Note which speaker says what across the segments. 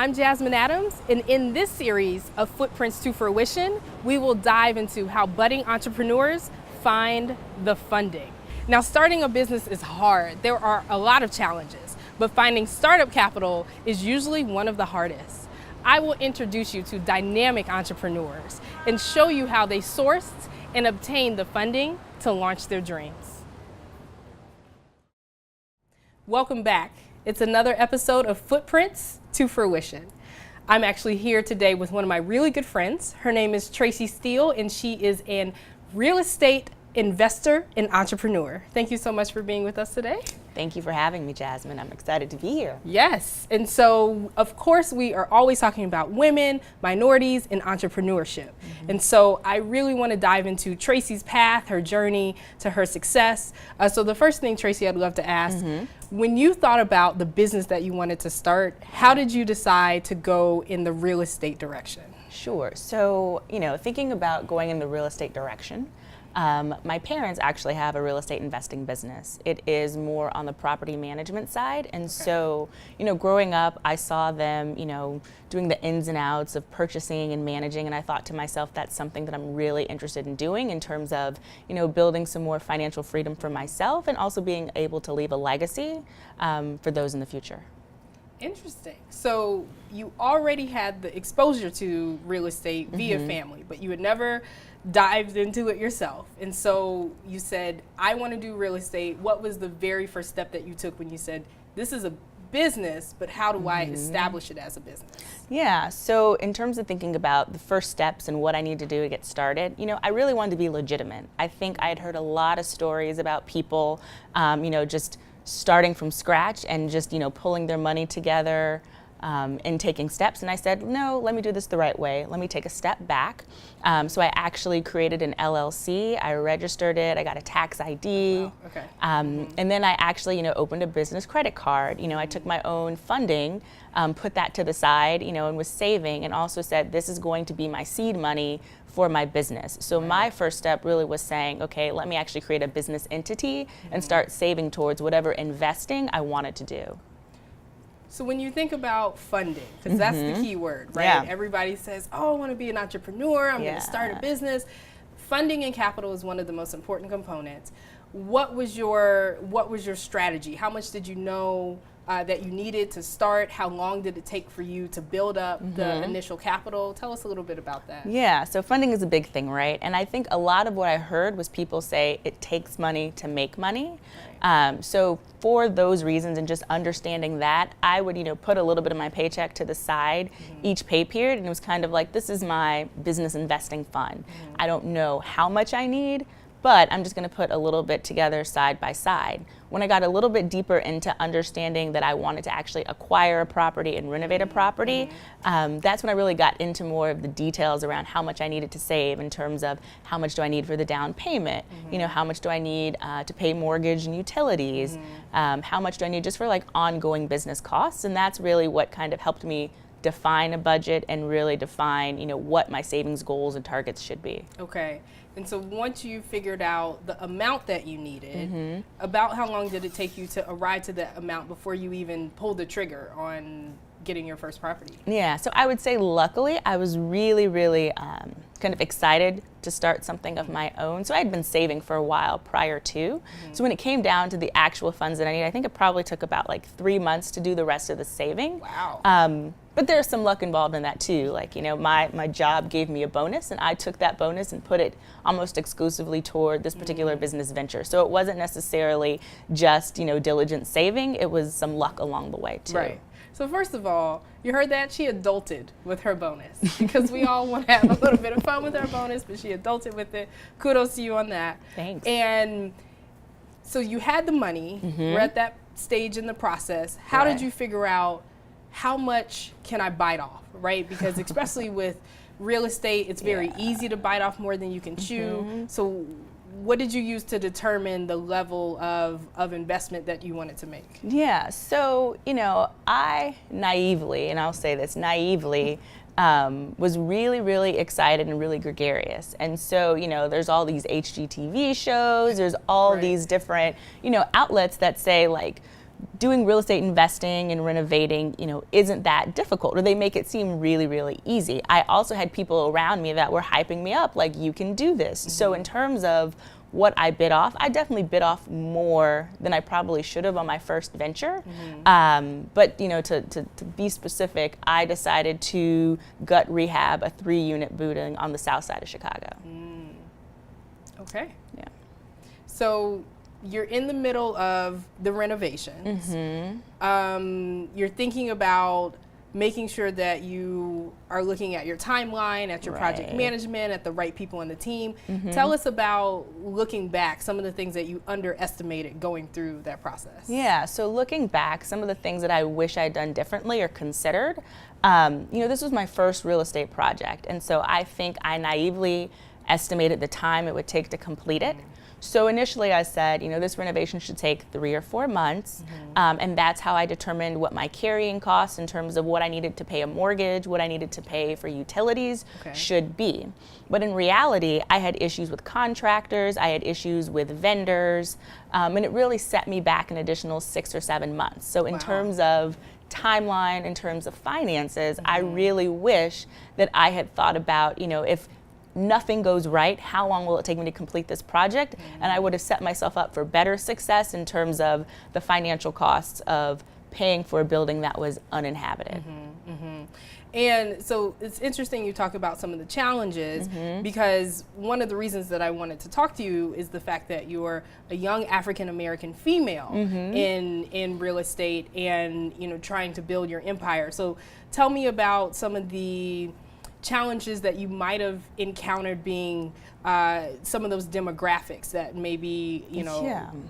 Speaker 1: I'm Jasmine Adams, and in this series of Footprints to Fruition, we will dive into how budding entrepreneurs find the funding. Now, starting a business is hard. There are a lot of challenges, but finding startup capital is usually one of the hardest. I will introduce you to dynamic entrepreneurs and show you how they sourced and obtained the funding to launch their dreams. Welcome back. It's another episode of Footprints to Fruition. I'm actually here today with one of my really good friends. Her name is Tracey Steele, and she is an real estate investor and entrepreneur. Thank you so much for being with us today.
Speaker 2: Thank you for having me, Jasmine. I'm excited to be here.
Speaker 1: Yes, and so of course we are always talking about women, minorities, and entrepreneurship. And so I really want to dive into Tracey's path, her journey to her success. So the first thing, Tracey, I'd love to ask, when you thought about the business that you wanted to start, how did you decide to go in the real estate direction?
Speaker 2: Sure. So, thinking about going in the real estate direction, my parents actually have a real estate investing business. It is more on the property management side. And so, growing up, I saw them, doing the ins and outs of purchasing and managing. And I thought to myself, that's something that I'm really interested in doing in terms of, building some more financial freedom for myself and also being able to leave a legacy for those in the future.
Speaker 1: Interesting. So you already had the exposure to real estate via family, but you had never dived into it yourself. And so you said, I want to do real estate. What was the very first step that you took when you said, this is a business, but how do I establish it as a business?
Speaker 2: Yeah, so in terms of thinking about the first steps and what I need to do to get started, I really wanted to be legitimate. I think I had heard a lot of stories about people, just starting from scratch and just, pulling their money together and taking steps. And I said, no, let me do this the right way. Let me take a step back. So I actually created an LLC. I registered it. I got a tax ID.
Speaker 1: Wow. Okay.
Speaker 2: And then I actually, opened a business credit card. I took my own funding, put that to the side, and was saving, and also said, this is going to be my seed money for my business. So my first step really was saying, okay, let me actually create a business entity and start saving towards whatever investing I wanted to do.
Speaker 1: So when you think about funding, because that's the key word, right?
Speaker 2: Yeah.
Speaker 1: Everybody says, oh, I want to be an entrepreneur, I'm going to start a business. Funding and capital is one of the most important components. What was your strategy? How much did you know that you needed to start? How long did it take for you to build up the initial capital? Tell us a little bit about that.
Speaker 2: Yeah, so funding is a big thing, right? And I think a lot of what I heard was people say it takes money to make money. Right. So for those reasons and just understanding that, I would, put a little bit of my paycheck to the side each pay period, and it was kind of like, this is my business investing fund. I don't know how much I need, but I'm just going to put a little bit together side by side. When I got a little bit deeper into understanding that I wanted to actually acquire a property and renovate a property, that's when I really got into more of the details around how much I needed to save in terms of how much do I need for the down payment, how much do I need to pay mortgage and utilities, how much do I need just for like ongoing business costs, and that's really what kind of helped me define a budget and really define, what my savings goals and targets should be.
Speaker 1: Okay. And so once you figured out the amount that you needed, about how long did it take you to arrive to that amount before you even pulled the trigger on getting your first property?
Speaker 2: Yeah, so I would say luckily I was really, really kind of excited to start something of my own. So I had been saving for a while prior to. So when it came down to the actual funds that I needed, I think it probably took about like 3 months to do the rest of the saving.
Speaker 1: Wow.
Speaker 2: But there's some luck involved in that too. Like, my job gave me a bonus, and I took that bonus and put it almost exclusively toward this particular business venture. So it wasn't necessarily just, diligent saving. It was some luck along the way too.
Speaker 1: Right. So first of all, you heard that she adulted with her bonus, because we all want to have a little bit of fun with our bonus, but she adulted with it. Kudos to you on that.
Speaker 2: Thanks.
Speaker 1: And so you had the money. We're at that stage in the process. How did you figure out how much can I bite off, right? Because especially with real estate, it's very easy to bite off more than you can chew. So what did you use to determine the level of investment that you wanted to make?
Speaker 2: Yeah, so, I naively, and I'll say this, naively, was really, really excited and really gregarious. And so, there's all these HGTV shows, there's all these different, outlets that say like, doing real estate investing and renovating, isn't that difficult, or they make it seem really, really easy. I also had people around me that were hyping me up, like, you can do this. So in terms of what I bit off, I definitely bit off more than I probably should have on my first venture. But to be specific, I decided to gut rehab a 3-unit building on the south side of Chicago.
Speaker 1: Okay.
Speaker 2: Yeah.
Speaker 1: So you're in the middle of the renovations. You're thinking about making sure that you are looking at your timeline, at your project management, at the right people in the team. Tell us about, looking back, some of the things that you underestimated going through that process.
Speaker 2: Yeah, so looking back, some of the things that I wish I'd done differently or considered, this was my first real estate project, and so I think I naively estimated the time it would take to complete it. So initially I said, this renovation should take 3 or 4 months, and that's how I determined what my carrying costs in terms of what I needed to pay a mortgage, what I needed to pay for utilities should be. But in reality, I had issues with contractors, I had issues with vendors, and it really set me back an additional 6 or 7 months. So in terms of timeline, in terms of finances, I really wish that I had thought about, if nothing goes right, how long will it take me to complete this project? And I would have set myself up for better success in terms of the financial costs of paying for a building that was uninhabited.
Speaker 1: And so it's interesting you talk about some of the challenges, because one of the reasons that I wanted to talk to you is the fact that you're a young African American female in real estate and trying to build your empire. So tell me about some of the challenges that you might have encountered being some of those demographics that maybe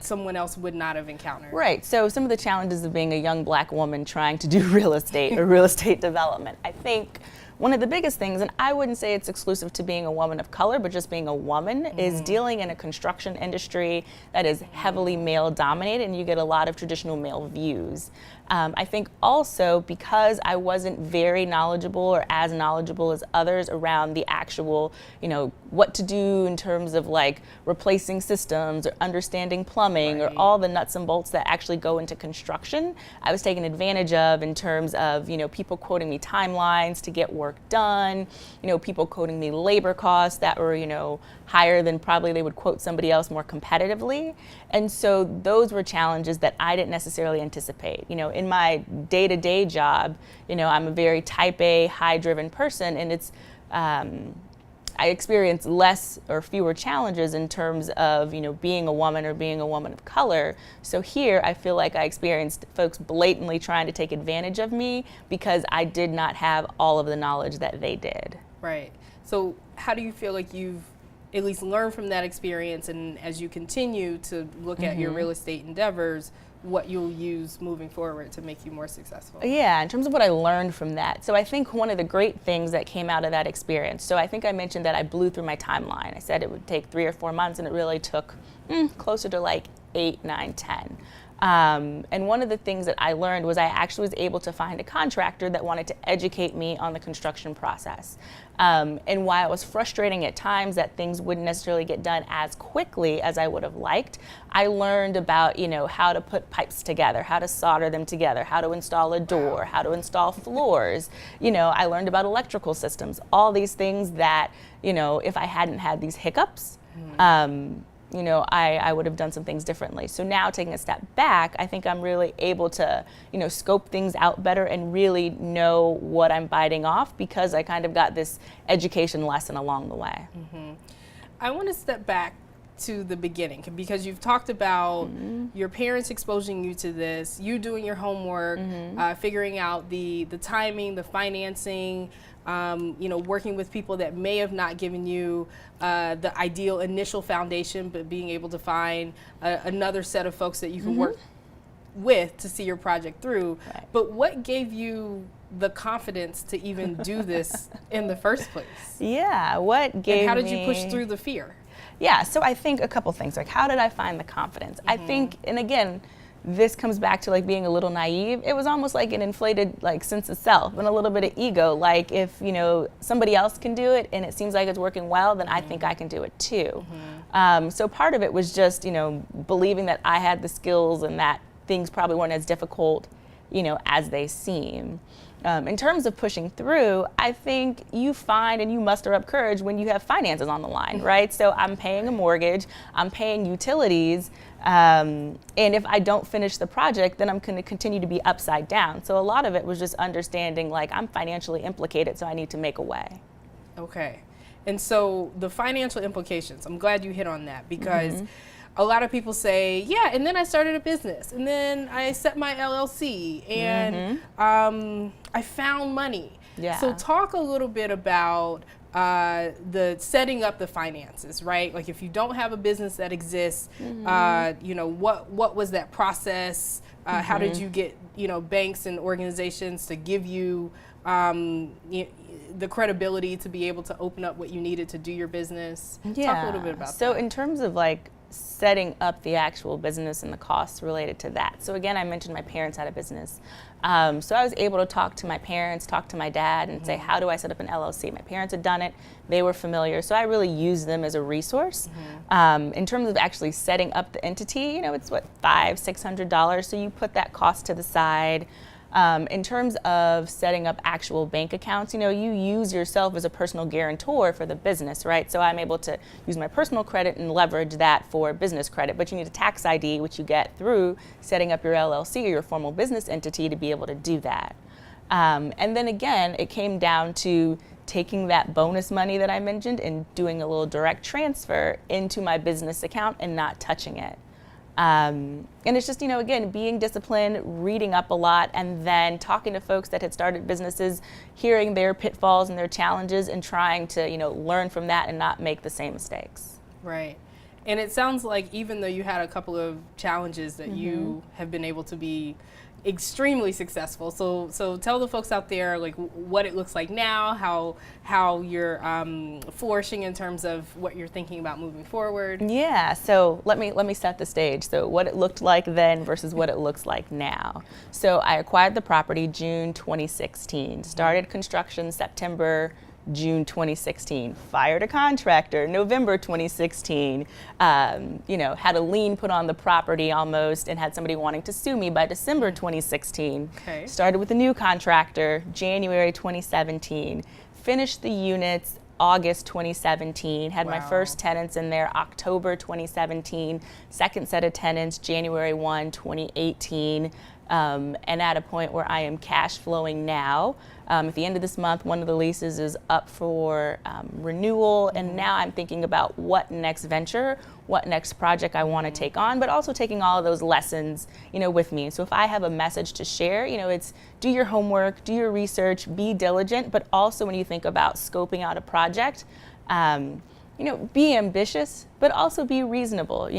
Speaker 1: someone else would not have encountered.
Speaker 2: Right. So some of the challenges of being a young Black woman trying to do real estate or real estate development. I think one of the biggest things, and I wouldn't say it's exclusive to being a woman of color, but just being a woman, is dealing in a construction industry that is heavily male dominated, and you get a lot of traditional male views. I think also because I wasn't very knowledgeable or as knowledgeable as others around the actual, what to do in terms of like replacing systems or understanding plumbing or all the nuts and bolts that actually go into construction, I was taken advantage of in terms of, people quoting me timelines to get work done, people quoting me labor costs that were, higher than probably they would quote somebody else more competitively. And so those were challenges that I didn't necessarily anticipate. In my day-to-day job, I'm a very type A, high-driven person, and it's I experience less or fewer challenges in terms of, being a woman or being a woman of color. So here, I feel like I experienced folks blatantly trying to take advantage of me because I did not have all of the knowledge that they did.
Speaker 1: Right. So how do you feel like you've at least learned from that experience, and as you continue to look at your real estate endeavors, what you'll use moving forward to make you more successful?
Speaker 2: Yeah, in terms of what I learned from that. So I think one of the great things that came out of that experience, so I think I mentioned that I blew through my timeline. I said it would take 3 or 4 months, and it really took closer to like 8, 9, 10. And one of the things that I learned was I actually was able to find a contractor that wanted to educate me on the construction process. And while it was frustrating at times that things wouldn't necessarily get done as quickly as I would have liked, I learned about, how to put pipes together, how to solder them together, how to install a door, how to install floors. I learned about electrical systems, all these things that, if I hadn't had these hiccups, I would have done some things differently. So now taking a step back, I think I'm really able to, scope things out better and really know what I'm biting off because I kind of got this education lesson along the way.
Speaker 1: I want to step back to the beginning because you've talked about your parents exposing you to this, you doing your homework, figuring out the timing, the financing, working with people that may have not given you the ideal initial foundation, but being able to find another set of folks that you can work with to see your project through.
Speaker 2: Right.
Speaker 1: But what gave you the confidence to even do this in the first place?
Speaker 2: Yeah, what gave me...
Speaker 1: And how did you push through the fear?
Speaker 2: Yeah, so I think a couple things, like how did I find the confidence? I think, and again, this comes back to like being a little naive. It was almost like an inflated like sense of self and a little bit of ego. Like if somebody else can do it and it seems like it's working well, then I think I can do it too. So part of it was just believing that I had the skills and that things probably weren't as difficult, as they seem. In terms of pushing through, I think you find and you muster up courage when you have finances on the line, right? So I'm paying a mortgage, I'm paying utilities, and if I don't finish the project, then I'm going to continue to be upside down. So a lot of it was just understanding, like, I'm financially implicated, so I need to make a way.
Speaker 1: Okay. And so the financial implications, I'm glad you hit on that, because a lot of people say, yeah, and then I started a business, and then I set my LLC, and I found money.
Speaker 2: Yeah.
Speaker 1: So talk a little bit about the setting up the finances, right? Like, if you don't have a business that exists, what was that process? How did you get, banks and organizations to give you the credibility to be able to open up what you needed to do your business?
Speaker 2: Yeah.
Speaker 1: Talk a little bit about that.
Speaker 2: So in terms of like setting up the actual business and the costs related to that. So again, I mentioned my parents had a business. So I was able to talk to my parents, talk to my dad, and say, how do I set up an LLC? My parents had done it. They were familiar. So I really used them as a resource. In terms of actually setting up the entity, it's what, $500-$600. So you put that cost to the side. In terms of setting up actual bank accounts, you use yourself as a personal guarantor for the business, right? So I'm able to use my personal credit and leverage that for business credit, but you need a tax ID, which you get through setting up your LLC or your formal business entity to be able to do that. And then again, it came down to taking that bonus money that I mentioned and doing a little direct transfer into my business account and not touching it. And it's just, again, being disciplined, reading up a lot, and then talking to folks that had started businesses, hearing their pitfalls and their challenges, and trying to, learn from that and not make the same mistakes.
Speaker 1: Right. And it sounds like even though you had a couple of challenges that you have been able to be extremely successful. So tell the folks out there, like, what it looks like now, how you're flourishing in terms of what you're thinking about moving forward.
Speaker 2: Yeah, so let me set the stage. So what it looked like then versus what it looks like now. So I acquired the property June 2016, started construction June 2016, fired a contractor November 2016, had a lien put on the property almost and had somebody wanting to sue me by December 2016.
Speaker 1: Okay.
Speaker 2: Started with a new contractor January 2017, finished the units August 2017, had my first tenants in there October 2017, second set of tenants January 1, 2018, and at a point where I am cash flowing now. At the end of this month, one of the leases is up for renewal, and now I'm thinking about what next venture, what next project I want to take on, but also taking all of those lessons, with me. So if I have a message to share, it's do your homework, do your research, be diligent, but also when you think about scoping out a project, be ambitious, but also be reasonable.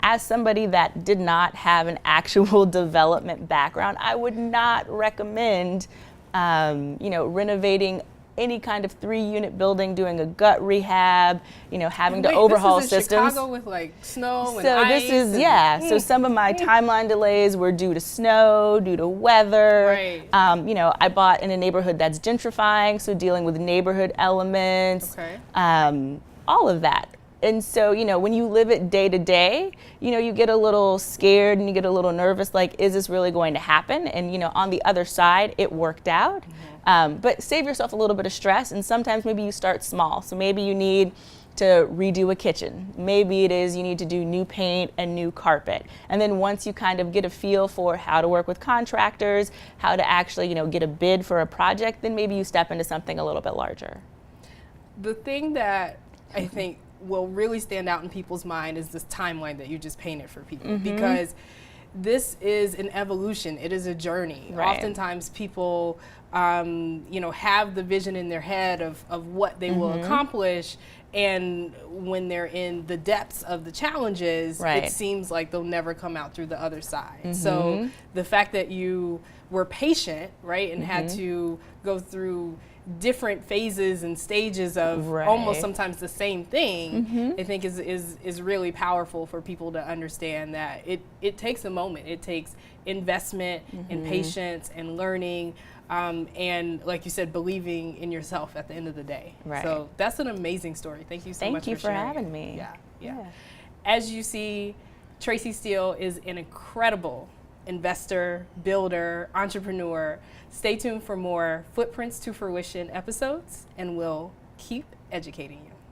Speaker 2: As somebody that did not have an actual development background, I would not recommend renovating any kind of 3-unit building, doing a gut rehab, having to overhaul
Speaker 1: this is in
Speaker 2: systems.
Speaker 1: Chicago with like snow and
Speaker 2: so
Speaker 1: ice.
Speaker 2: So some of my timeline delays were due to snow, due to weather.
Speaker 1: Right.
Speaker 2: I bought in a neighborhood that's gentrifying, so dealing with neighborhood elements.
Speaker 1: Okay.
Speaker 2: All of that. And so, when you live it day to day, you get a little scared and you get a little nervous, like, is this really going to happen? And, on the other side, it worked out. But save yourself a little bit of stress, and sometimes maybe you start small. So maybe you need to redo a kitchen. Maybe it is you need to do new paint and new carpet. And then once you kind of get a feel for how to work with contractors, how to actually, get a bid for a project, then maybe you step into something a little bit larger.
Speaker 1: The thing that I think will really stand out in people's mind is this timeline that you just painted for people, because this is an evolution. It is a journey.
Speaker 2: Right.
Speaker 1: Oftentimes people, have the vision in their head of what they will accomplish, and when they're in the depths of the challenges,
Speaker 2: right,
Speaker 1: it seems like they'll never come out through the other side. So the fact that you were patient, right, and had to go through different phases and stages of almost sometimes the same thing, I think is really powerful for people to understand that it takes a moment. It takes investment and patience and learning, and like you said, believing in yourself at the end of the day.
Speaker 2: Right.
Speaker 1: So that's an amazing story. Thank you so much for sharing.
Speaker 2: Thank you for having me.
Speaker 1: Yeah. As you see, Tracey Steele is an incredible investor, builder, entrepreneur. Stay tuned for more Footprints to Fruition episodes, and we'll keep educating you.